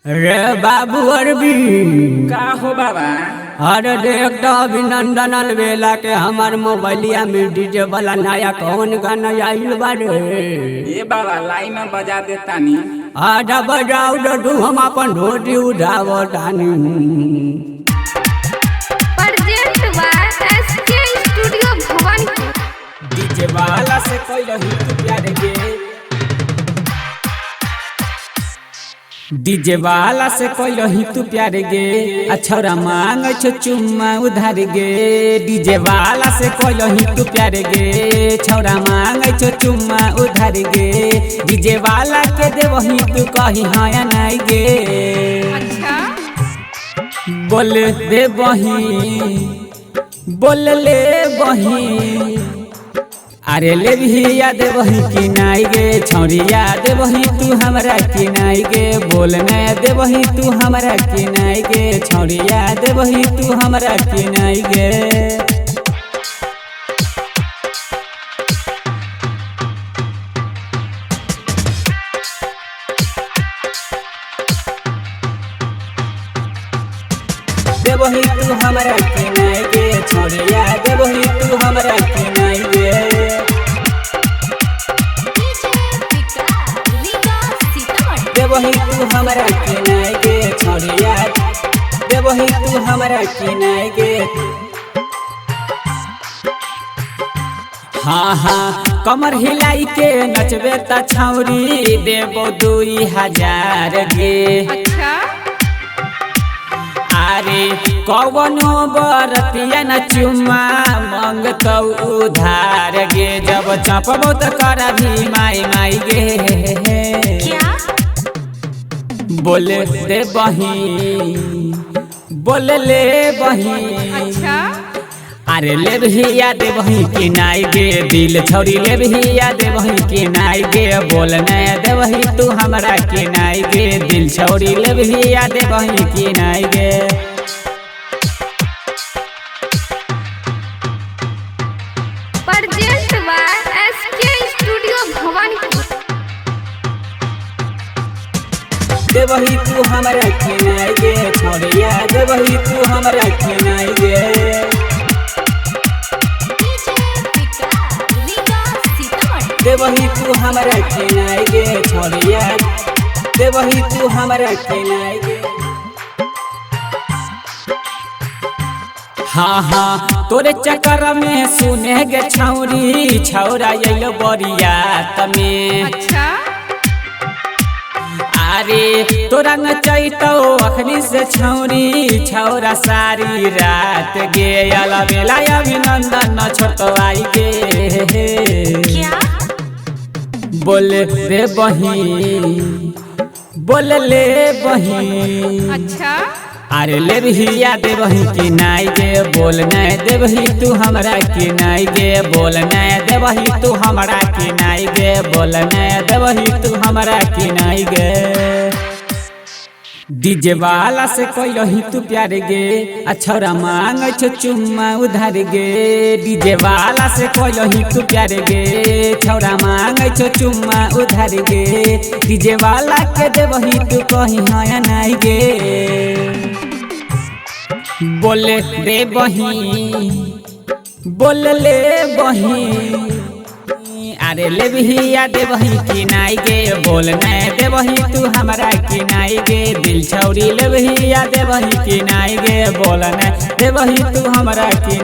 रे बाबू अरबी का हो बाबा। अरे देख तो अभिनंदन अलबेला के हमार मोबाइलिया में डीजे वाला नया कौन गाना आइल बारे। ये बाबा लाई में बजा देतानी। आधा बजाओ तो हम अपन धोती उठावो तानी। Present by SK studio Bhawani. DJ वाला से कोई रही तू प्यार गे, डीजे वाला से कोई रही तू प्यार गे, अछौरा मांग छो चुम्मा उधार गे। डीजे वाला से कोई रही तू प्यार गे, छौरा मांग छो चुम्मा उधार गे। डीजे वाला के दे वही तू कही हाँ या नहीं गे। अच्छा बोल दे वही, बोल ले वही, अरे ले भी याद वही की नाई गे। छौरी याद वही तू हमरा की नाई गे। बोल न दे वही तू हमरा की नाई गे। छौरी याद वही तू हमरा की नाई गे। दे वही तू हमरा की नाई गे। छौरी याद वही तू हमरा की नाई गे। दे वही तू हमरा की नाई गे। छौरी याद दे वही तू हमरा की नाई गे। हाँ हाँ कमर हिलाई के नचबे त छौरी देबो 2000 गे। अच्छा अरे कवनो बरतिया न चुम्मा मंगतौ उधार गे। जब चपबो त कर भी माई माई गे। क्या बोल दे बही, बोल ले बही, अच्छा अरे ले भी याद वही की नाई गे। दिल छौरी ले भी याद वही की नाई गे। बोल न दे वही तू हमरा की नाई गे। दिल छौरी ले भी याद वही की नाई गे। Present by SK studio Bhawani. दे वही तू हमरा की नाई गे। छौरी याद वही तू हमरा की नाई गे। दे वही तू हमरा की नाई गे। छौरी याद दे वही तू हमरा की नाई गे। हाँ हाँ तोरे चक्कर में सुने गे छौरी, छौरा अइलो बरियात में। अच्छा अरे तोरा नचैतो अखनी से छौरी, छौरा सारी रात गे। अलबेला अभिनंदन न छोड़तो आई गे। क्या बोल रे बही, बोल ले बही, अच्छा अरे ले भी याद वही की नाई गे। बोल न दे वही तू हमरा की नाई गे। बोल न दे वही तू हमरा की नाई गे। बोल न दे वही तू हमरा की नाई गे। डीजे वाला से कोई रही तू प्यार गे, अछौरा मांग छो चुम्मा उधार गे। डीजे वाला से कोई रही तू प्यार गे, छौरा मांग छो चुम्मा उधार गे। डीजे वाला के दे वही तू कही हाँ या नहीं गे। बोल दे बही, बोल ले बही, अरे ले भी याद वही की नाई गे। बोल न दे वही तू हमरा की नाई गे। दिल छौरी ले भी याद वही की नाई गे। बोल न दे वही तू हमरा की